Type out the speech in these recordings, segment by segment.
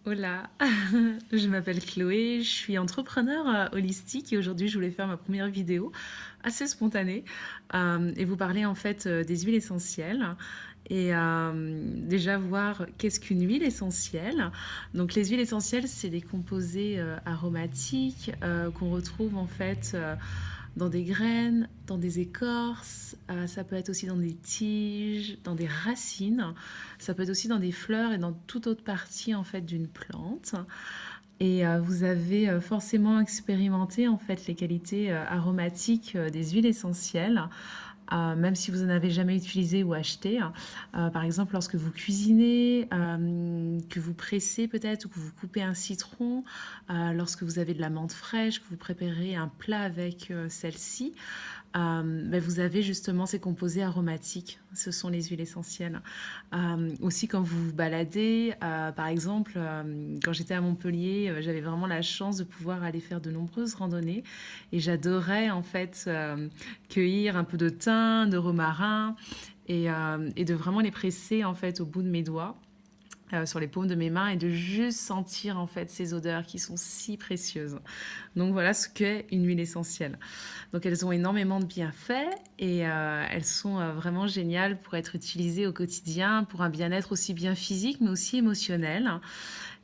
Hola, je m'appelle Chloé, je suis entrepreneur holistique et aujourd'hui je voulais faire ma première vidéo assez spontanée et vous parler en fait des huiles essentielles et déjà voir qu'est-ce qu'une huile essentielle. Donc les huiles essentielles, c'est des composés aromatiques qu'on retrouve en fait dans des graines, dans des écorces, ça peut être aussi dans des tiges, dans des racines, ça peut être aussi dans des fleurs et dans toute autre partie en fait d'une plante. Et vous avez forcément expérimenté en fait les qualités aromatiques des huiles essentielles, même si vous n'en avez jamais utilisé ou acheté. Par exemple, lorsque vous cuisinez, que vous pressez peut-être ou que vous coupez un citron, lorsque vous avez de la menthe fraîche, que vous préparez un plat avec celle-ci, ben, vous avez justement ces composés aromatiques, ce sont les huiles essentielles. Aussi quand vous vous baladez, par exemple, quand j'étais à Montpellier, j'avais vraiment la chance de pouvoir aller faire de nombreuses randonnées et j'adorais en fait cueillir un peu de thym, de romarin et de vraiment les presser en fait au bout de mes doigts. Sur les paumes de mes mains et de juste sentir en fait ces odeurs qui sont si précieuses. Donc voilà ce qu'est une huile essentielle. Donc elles ont énormément de bienfaits et elles sont vraiment géniales pour être utilisées au quotidien pour un bien-être aussi bien physique mais aussi émotionnel.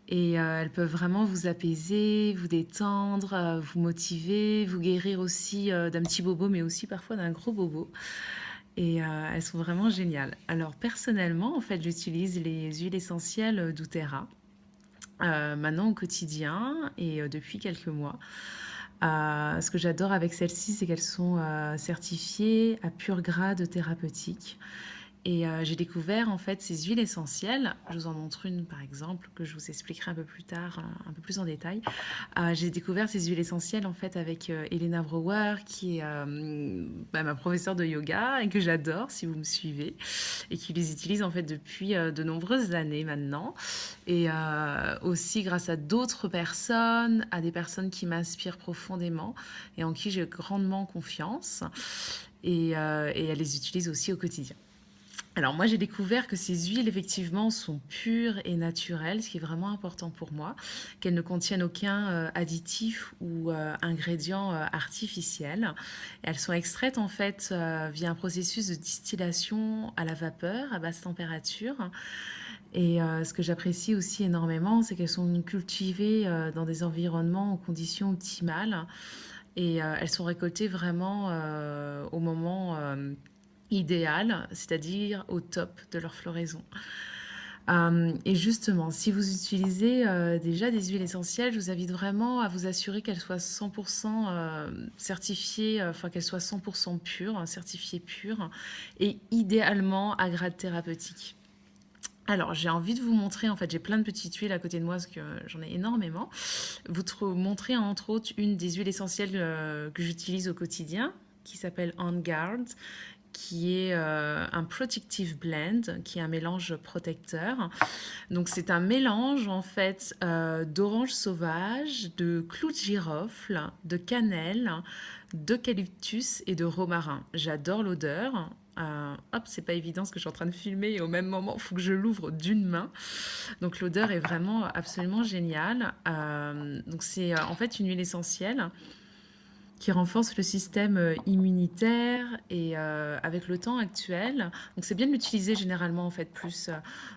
Et elles peuvent vraiment vous apaiser, vous détendre, vous motiver, vous guérir aussi d'un petit bobo mais aussi parfois d'un gros bobo. Et elles sont vraiment géniales. Alors personnellement, en fait, j'utilise les huiles essentielles d'Utera maintenant au quotidien et depuis quelques mois. Ce que j'adore avec celles-ci, c'est qu'elles sont certifiées à pur grade thérapeutique. Et j'ai découvert en fait ces huiles essentielles. Je vous en montre une par exemple que je vous expliquerai un peu plus tard, un peu plus en détail. J'ai découvert ces huiles essentielles en fait avec Elena Brower qui est ma professeure de yoga et que j'adore si vous me suivez et qui les utilise en fait depuis de nombreuses années maintenant et aussi grâce à d'autres personnes, à des personnes qui m'inspirent profondément et en qui j'ai grandement confiance et elle les utilise aussi au quotidien. Alors moi j'ai découvert que ces huiles effectivement sont pures et naturelles, ce qui est vraiment important pour moi, qu'elles ne contiennent aucun additif ou ingrédient artificiel. Elles sont extraites en fait via un processus de distillation à la vapeur à basse température. Et ce que j'apprécie aussi énormément, c'est qu'elles sont cultivées dans des environnements en conditions optimales et elles sont récoltées vraiment au moment idéal, c'est-à-dire au top de leur floraison. Et justement, si vous utilisez déjà des huiles essentielles, je vous invite vraiment à vous assurer qu'elles soient 100% certifiées, enfin qu'elles soient 100% pures, certifiées pures, et idéalement à grade thérapeutique. Alors, j'ai envie de vous montrer, en fait, j'ai plein de petites huiles à côté de moi parce que j'en ai énormément. Montrer entre autres une des huiles essentielles que j'utilise au quotidien, qui s'appelle On Guard, qui est un Protective Blend, qui est un mélange protecteur. Donc c'est un mélange en fait d'orange sauvage, de clou de girofle, de cannelle, d'eucalyptus et de romarin. J'adore l'odeur. Hop, c'est pas évident ce que je suis en train de filmer et au même moment, il faut que je l'ouvre d'une main. Donc l'odeur est vraiment absolument géniale. Donc c'est en fait une huile essentielle qui renforce le système immunitaire et avec le temps actuel. Donc c'est bien de l'utiliser généralement en fait plus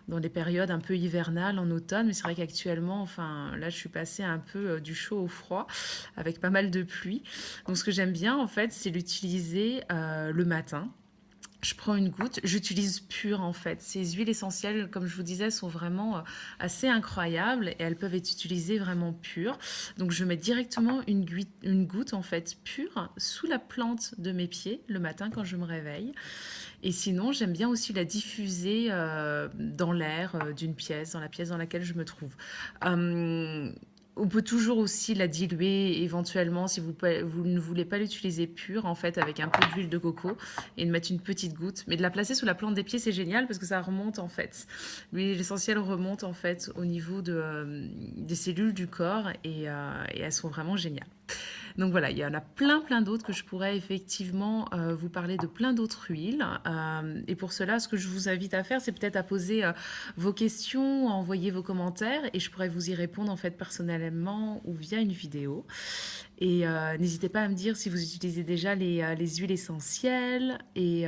dans les périodes un peu hivernales en automne, mais c'est vrai qu'actuellement, enfin là je suis passée un peu du chaud au froid avec pas mal de pluie. Donc ce que j'aime bien en fait, c'est l'utiliser le matin. Je prends une goutte, j'utilise pure en fait. Ces huiles essentielles, comme je vous disais, sont vraiment assez incroyables et elles peuvent être utilisées vraiment pures. Donc je mets directement une goutte en fait pure sous la plante de mes pieds le matin quand je me réveille. Et sinon, j'aime bien aussi la diffuser dans l'air d'une pièce, dans la pièce dans laquelle je me trouve. Euh, on peut toujours aussi la diluer éventuellement si vous ne voulez pas l'utiliser pure, en fait, avec un peu d'huile de coco et de mettre une petite goutte. Mais de la placer sous la plante des pieds, c'est génial parce que ça remonte en fait. L'huile essentielle remonte en fait au niveau des cellules du corps et elles sont vraiment géniales. Donc voilà, il y en a plein d'autres que je pourrais effectivement vous parler de plein d'autres huiles. Et pour cela, ce que je vous invite à faire, c'est peut-être à poser vos questions, à envoyer vos commentaires et je pourrais vous y répondre en fait personnellement ou via une vidéo. Et n'hésitez pas à me dire si vous utilisez déjà les huiles essentielles et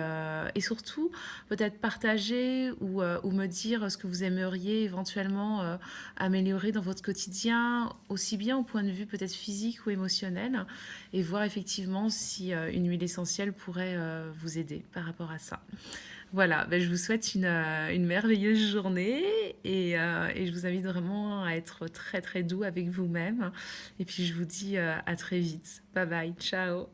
surtout peut-être partager ou me dire ce que vous aimeriez éventuellement améliorer dans votre quotidien, aussi bien au point de vue peut-être physique ou émotionnel, et voir effectivement si une huile essentielle pourrait vous aider par rapport à ça. Voilà, ben, je vous souhaite une merveilleuse journée et je vous invite vraiment à être très très doux avec vous-même. Et puis je vous dis à très vite. Bye bye, ciao.